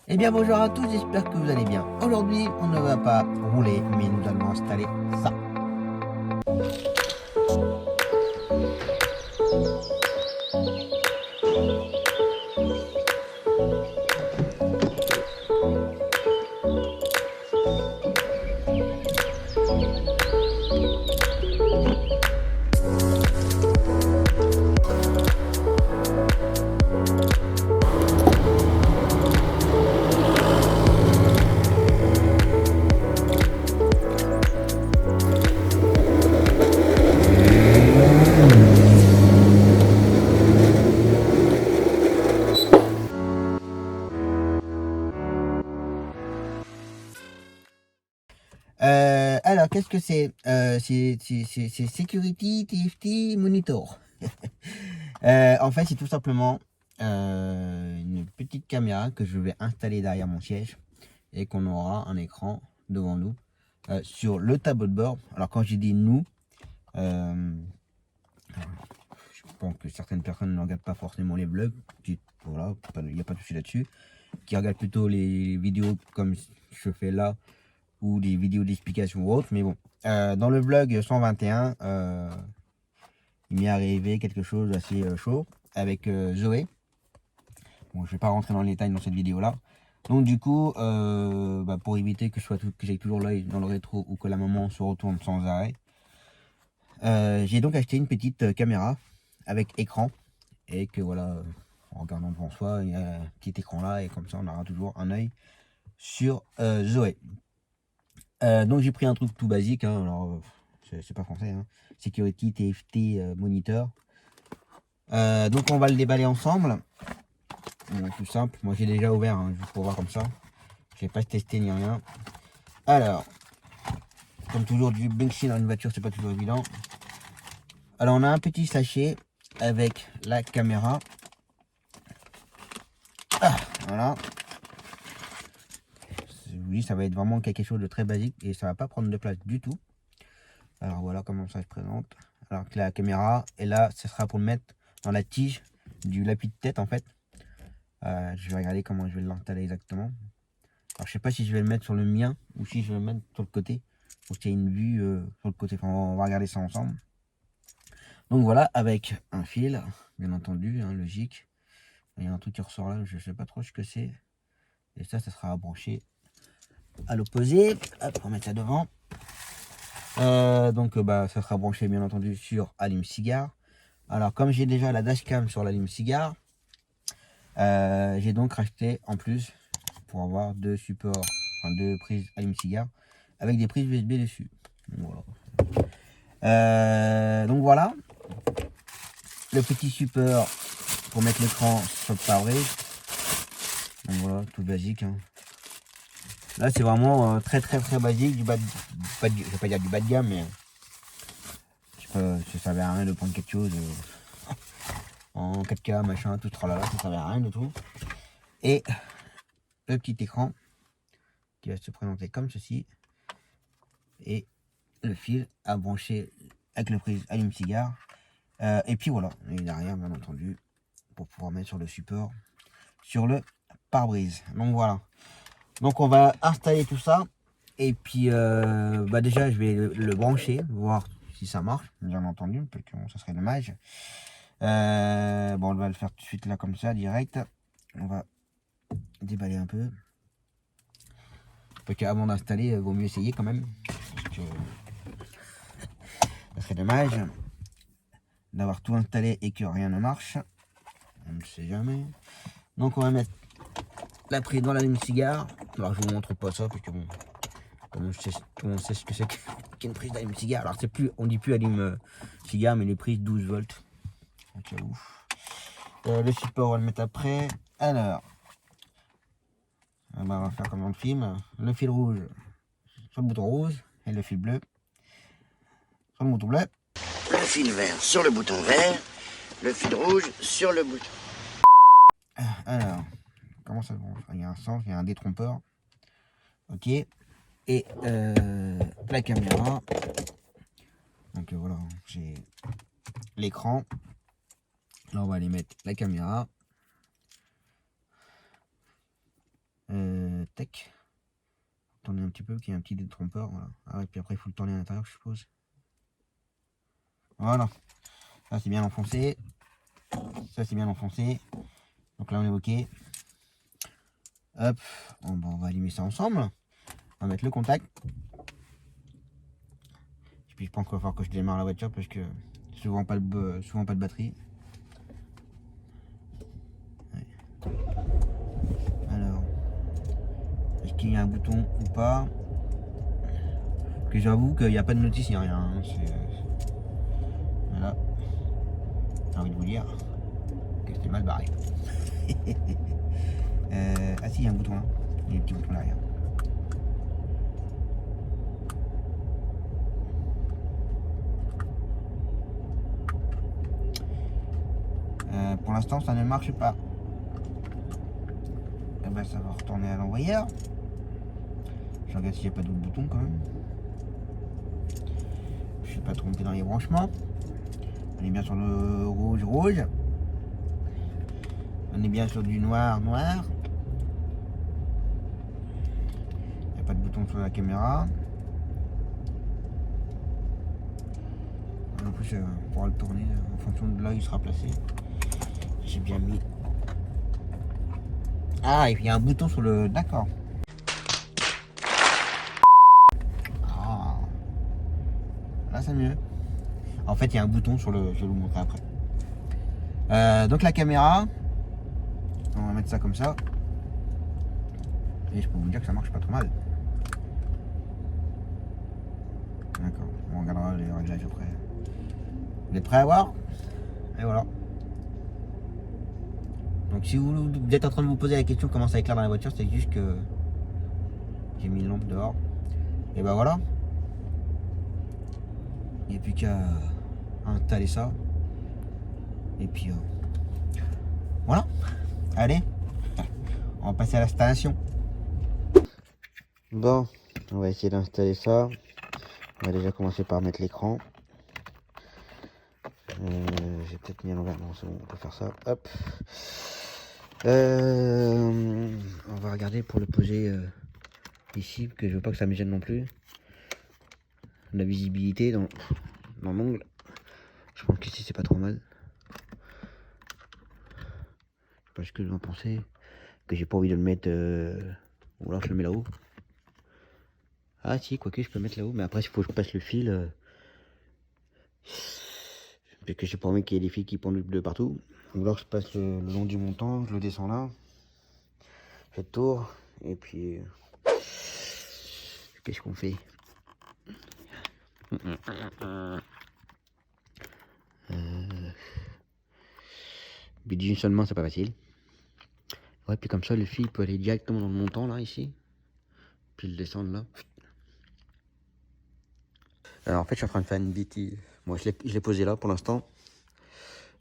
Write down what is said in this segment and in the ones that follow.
Eh bien bonjour à tous, j'espère que vous allez bien. Aujourd'hui, on ne va pas rouler, mais nous allons installer ça. Alors, qu'est-ce que c'est C'est Security TFT Monitor. En fait, c'est tout simplement une petite caméra que je vais installer derrière mon siège et qu'on aura un écran devant nous sur le tableau de bord. Alors, quand j'ai dit nous, euh, je pense que certaines personnes ne regardent pas forcément les vlogs. Voilà, il n'y a pas de souci là-dessus. Qui regardent plutôt les vidéos comme je fais là ou des vidéos d'explication ou autre. Mais bon, dans le vlog 121, il m'est arrivé quelque chose d'assez chaud avec Zoé. Bon, je vais pas rentrer dans les détails dans cette vidéo là. Donc du coup, pour éviter que j'aille toujours l'œil dans le rétro ou que la maman se retourne sans arrêt, j'ai donc acheté une petite caméra avec écran et que voilà, en regardant devant soi, il y a un petit écran là et comme ça on aura toujours un œil sur Zoé. Donc j'ai pris un truc tout basique, hein, alors c'est pas français, hein. Security TFT Monitor. Donc on va le déballer ensemble. Tout simple, moi j'ai déjà ouvert, hein, juste pour voir comme ça. Je vais pas testé ni rien. Alors, comme toujours du banksy dans une voiture, c'est pas toujours évident. Alors on a un petit sachet avec la caméra. Ah, voilà. Je vous dis, ça va être vraiment quelque chose de très basique et ça va pas prendre de place du tout. Alors voilà comment ça se présente. Alors que la caméra, et là, ce sera pour le mettre dans la tige du lapis de tête en fait. Je vais regarder comment je vais l'installer exactement. Alors je sais pas si je vais le mettre sur le mien ou si je vais le mettre sur le côté. Pour qu'il y ait une vue sur le côté. Enfin, on va regarder ça ensemble. Donc voilà, avec un fil, bien entendu, hein, logique. Il y a un truc qui ressort là, je sais pas trop ce que c'est. Et ça sera branché à l'opposé. Hop, on va mettre ça devant. Donc ça sera branché bien entendu sur allume-cigare. Alors comme j'ai déjà la dashcam sur l'allume-cigare, j'ai donc racheté en plus pour avoir deux supports, enfin deux prises allume-cigare avec des prises USB dessus. Donc voilà. Le petit support pour mettre l'écran sur le pare-brise. Donc voilà, tout basique, hein. Là c'est vraiment très basique, je vais pas dire du bas de gamme, mais ça servait à rien de prendre quelque chose en 4K, machin, tout tralala, ça servait à rien du tout. Et le petit écran qui va se présenter comme ceci. Et le fil à brancher avec le prise allume-cigare. Et puis voilà, et derrière, bien entendu, pour pouvoir mettre sur le support, sur le pare-brise. Donc voilà. Donc on va installer tout ça. Et puis déjà, je vais le brancher, voir si ça marche, bien entendu, parce que bon, ça serait dommage. Bon, on va le faire tout de suite là, comme ça, direct. On va déballer un peu. Parce qu'avant d'installer, il vaut mieux essayer quand même. Parce que ça serait dommage d'avoir tout installé et que rien ne marche. On ne sait jamais. Donc on va mettre la prise dans l'allume-cigare. Alors je vous montre pas ça parce que bon, tout le monde sait ce que c'est qu'une prise d'allume-cigare. Alors c'est plus, on dit plus allume-cigare, mais les prises 12 volts. Ok, ouf. Le support on va le mettre après. Alors, on va faire comme dans le film. Le fil rouge sur le bouton rouge et le fil bleu sur le bouton bleu. Le fil vert sur le bouton vert, le fil rouge sur le bouton. Alors, comment ça branche? Il y a un sens, il y a un détrompeur. Ok. Et la caméra. Donc voilà, j'ai l'écran. Là, on va aller mettre la caméra. tac. Tourner un petit peu, qu'il y ait un petit détrompeur, voilà. Ah ouais, puis après il faut le tourner à l'intérieur, je suppose. Voilà. Ça c'est bien enfoncé. Ça c'est bien enfoncé. Donc là on est ok. Hop, bon, bah, on va allumer ça ensemble. On va mettre le contact. Et puis je pense qu'il va falloir que je démarre la voiture parce que souvent pas de batterie. Ouais. Alors, est-ce qu'il y a un bouton ou pas? Que j'avoue qu'il n'y a pas de notice, il n'y a rien. Hein. Voilà. J'ai envie de vous dire que c'était mal barré. Ah si, il y a un bouton là. Il y a un petit bouton derrière. Pour l'instant, ça ne marche pas. Et ben, ça va retourner à l'envoyeur. Je regarde s'il n'y a pas d'autres boutons quand même. Je ne suis pas trompé dans les branchements. On est bien sur le rouge. On est bien sur du noir. Il n'y a pas de bouton sur la caméra. En plus, on pourra le tourner en fonction de là où il sera placé. J'ai bien mis. Ah, il y a un bouton sur le. D'accord. Ah. Là, c'est mieux. En fait, il y a un bouton sur le. Je vais vous montrer après. Donc, la caméra. On va mettre ça comme ça. Et je peux vous dire que ça marche pas trop mal. D'accord. On regardera les réglages après. Vous êtes prêts à voir? Et voilà. Donc si vous êtes en train de vous poser la question comment ça éclaire dans la voiture, c'est juste que j'ai mis une lampe dehors. Et ben voilà. Il n'y a plus qu'à installer ça. Et puis voilà. Allez, on va passer à l'installation. Bon, on va essayer d'installer ça. On va déjà commencer par mettre l'écran. J'ai peut-être mis à l'envers. Non, c'est bon, on peut faire ça. Hop. On va regarder pour le poser ici, parce que je veux pas que ça me gêne non plus. La visibilité dans l'ongle. Je pense qu'ici c'est pas trop mal. Je sais pas ce que vous en pensez. Que j'ai pas envie de le mettre. Ou alors je le mets là-haut. Ah si, quoique je peux le mettre là-haut. Mais après, il faut que je passe le fil. Parce que j'ai pas envie qu'il y ait des fils qui pendent de partout. Ou alors je passe le long du montant, je le descends là. Je fais le tour. Et puis. Qu'est-ce qu'on fait? Mais d'une seule main, c'est pas facile. Ouais, puis comme ça, le fil peut aller directement dans le montant là, ici. Puis le descendre là. Alors en fait, je suis en train de faire une bêtise. Moi, je l'ai posé là pour l'instant.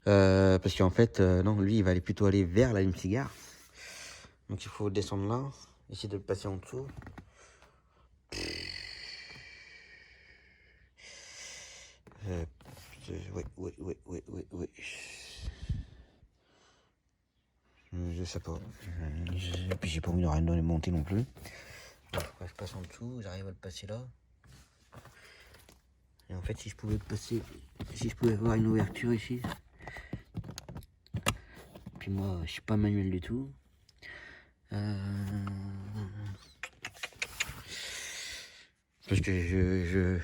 Parce qu'en fait, non, lui, il va aller plutôt aller vers l'allume-cigare. Donc il faut descendre là. Essayer de le passer en dessous. Oui. Je sais pas. Puis j'ai pas envie de rien donner monter non plus. Donc, je passe en dessous, j'arrive à le passer là. Et en fait, si je pouvais le passer, si je pouvais avoir une ouverture ici. Puis moi, je suis pas manuel du tout. Parce que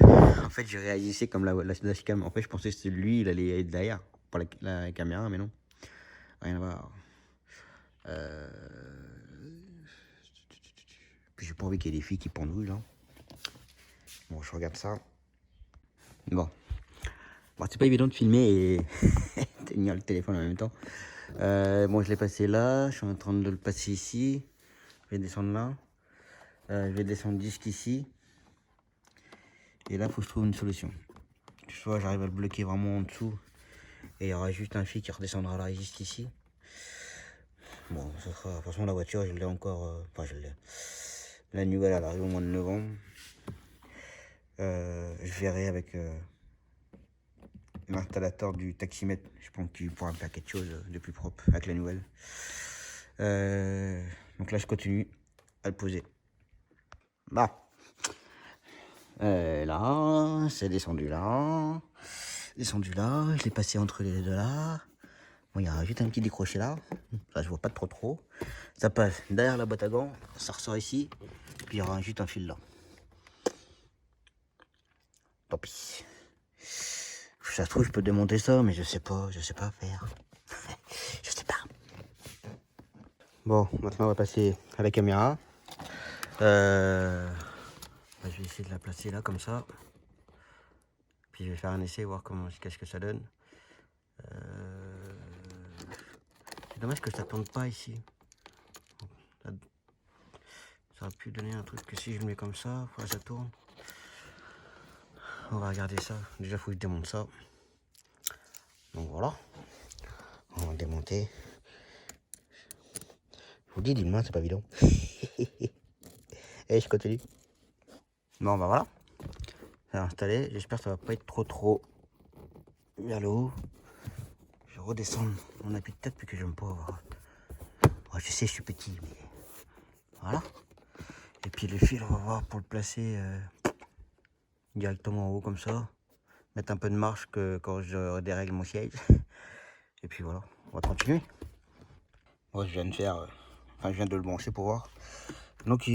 en fait, j'ai réalisé comme la dashcam. En fait, je pensais que c'était lui, il allait être derrière pour la caméra, mais non. Rien à voir. Puis j'ai pas envie qu'il y ait des filles qui pendouillent là. Bon, je regarde ça. Bon, c'est pas évident de filmer et tenir le téléphone en même temps. Bon, je l'ai passé là. Je suis en train de le passer ici. Je vais descendre là. Je vais descendre jusqu'ici. Et là, il faut que je trouve une solution. Soit j'arrive à le bloquer vraiment en dessous. Et il y aura juste un fil qui redescendra là jusqu'ici. Bon, ça sera. De toute façon, la voiture, je l'ai encore. Enfin, je l'ai. La nouvelle, elle arrive au mois de novembre. Je verrai avec l'installateur du taximètre. Je pense qu'il pourra me faire quelque chose de plus propre avec la nouvelle. Donc là, je continue. à le poser. Bah. Là, c'est descendu là. Descendu là. Je l'ai passé entre les deux là. Bon, il y a juste un petit décroché là. Là, je vois pas trop. Ça passe derrière la boîte à gants. Ça ressort ici. Puis il y aura juste un fil là. Tant pis. Ça se trouve, je peux démonter ça, mais je sais pas faire. Je sais pas. Bon, maintenant on va passer à la caméra. Je vais essayer de la placer là comme ça. Puis je vais faire un essai, voir qu'est-ce que ça donne. C'est dommage que ça tourne pas ici. Ça aurait pu donner un truc que si je le mets comme ça, ça tourne. On va regarder ça. Déjà, il faut que je démonte ça. Donc voilà. On va le démonter. Je vous dis, d'une main, c'est pas évident. Et je continue. Bon, bah voilà. C'est installé. J'espère que ça va pas être trop vers le haut. Je vais redescendre mon appui de tête puis que je me pas avoir. Ouais, je sais, je suis petit, mais voilà. Et puis le fil, on va voir pour le placer directement en haut comme ça. Mettre un peu de marche que quand je dérègle mon siège. Et puis voilà, on va continuer. Moi, je viens de faire, je viens de le brancher pour voir. Donc,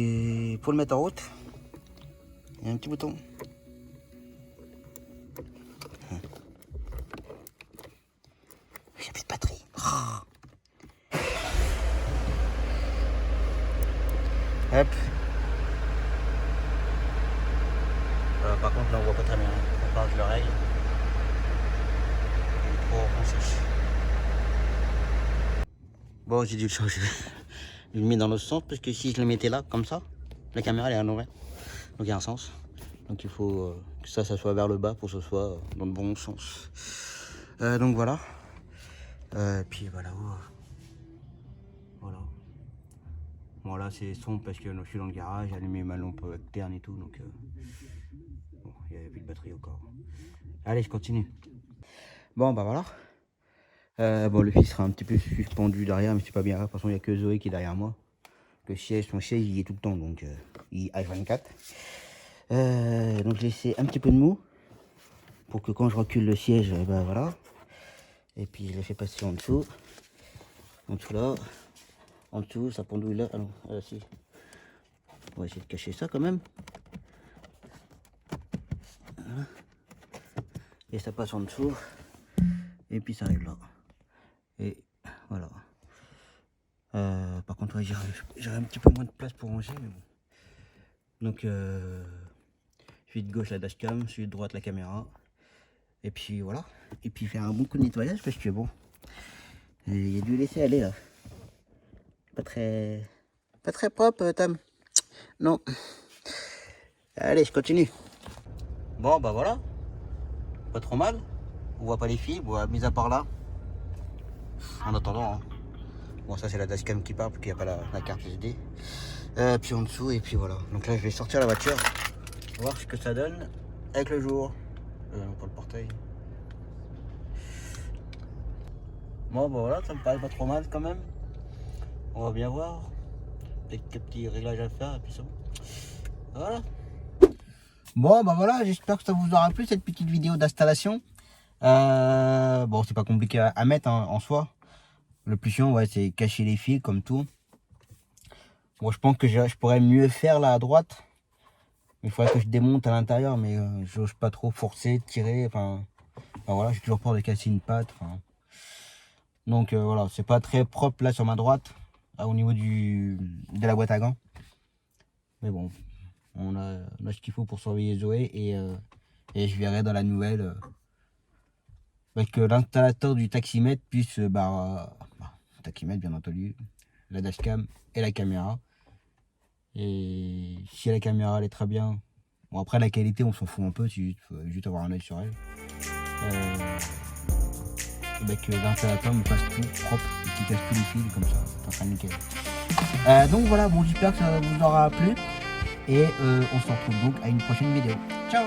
pour le mettre en route, il y a un petit bouton. J'ai plus de batterie. Oh. Hop. Par contre, là, on voit pas très bien. On parle de l'oreille. Il est trop enfoncé. Bon, j'ai dû le changer. Je le mets dans l'autre sens parce que si je le mettais là, comme ça, la caméra elle est à l'envers. Donc il y a un sens. Donc il faut que ça soit vers le bas pour que ce soit dans le bon sens. Donc voilà. Puis voilà. Voilà. Bon là c'est sombre parce que je suis dans le garage, j'ai allumé ma lampe externe et tout. Donc bon, il n'y avait plus de batterie encore. Allez, je continue. Bon bah voilà. Bon, le fil sera un petit peu suspendu derrière, mais c'est pas bien grave. De toute façon, il n'y a que Zoé qui est derrière moi. Le siège, son siège, il est tout le temps, donc il est H24. Donc, j'ai laissé un petit peu de mou pour que quand je recule le siège, ben voilà. Et puis, je l'ai fait passer en dessous. En dessous là. En dessous, ça pendouille là. Ah non, si. On va essayer de cacher ça quand même. Voilà. Et ça passe en dessous. Et puis, ça arrive là. Et voilà. Par contre, ouais, j'aurais un petit peu moins de place pour ranger, mais bon. Donc, celui de gauche la dashcam, celui de droite la caméra. Et puis voilà. Et puis faire un bon coup de nettoyage parce que bon, il a dû laisser aller là. Pas très propre, Tam. Non. Allez, je continue. Bon, bah voilà. Pas trop mal. On voit pas les fils, bon, mis à part là. En attendant, hein. Bon, ça c'est la dashcam qui part parce qu'il n'y a pas la carte SD. Puis en dessous, et puis voilà. Donc là, je vais sortir la voiture, voir ce que ça donne avec le jour. Pour le portail. Bon, bah voilà, ça me paraît pas trop mal quand même. On va bien voir. Peut-être quelques petits réglages à faire, et puis ça. Voilà. Bon, bah voilà, j'espère que ça vous aura plu cette petite vidéo d'installation. Bon, c'est pas compliqué à mettre hein, en soi. Le plus chiant, ouais, c'est cacher les fils comme tout. Bon, je pense que je pourrais mieux faire là à droite. Il faudrait que je démonte à l'intérieur, mais j'ose pas trop forcer, tirer. Enfin voilà, j'ai toujours peur de casser une patte. Donc voilà, c'est pas très propre là sur ma droite, au niveau de la boîte à gants. Mais bon, on a ce qu'il faut pour surveiller Zoé et je verrai dans la nouvelle que l'installateur du taximètre puisse, taximètre bien entendu, la dashcam et la caméra. Et si la caméra elle est très bien, bon après la qualité on s'en fout un peu, il faut juste avoir un oeil sur elle. Que l'installateur me fasse tout propre et qu'il casse tous les fils comme ça, ça sera nickel. Donc voilà, bon j'espère que ça vous aura plu et on se retrouve donc à une prochaine vidéo. Ciao.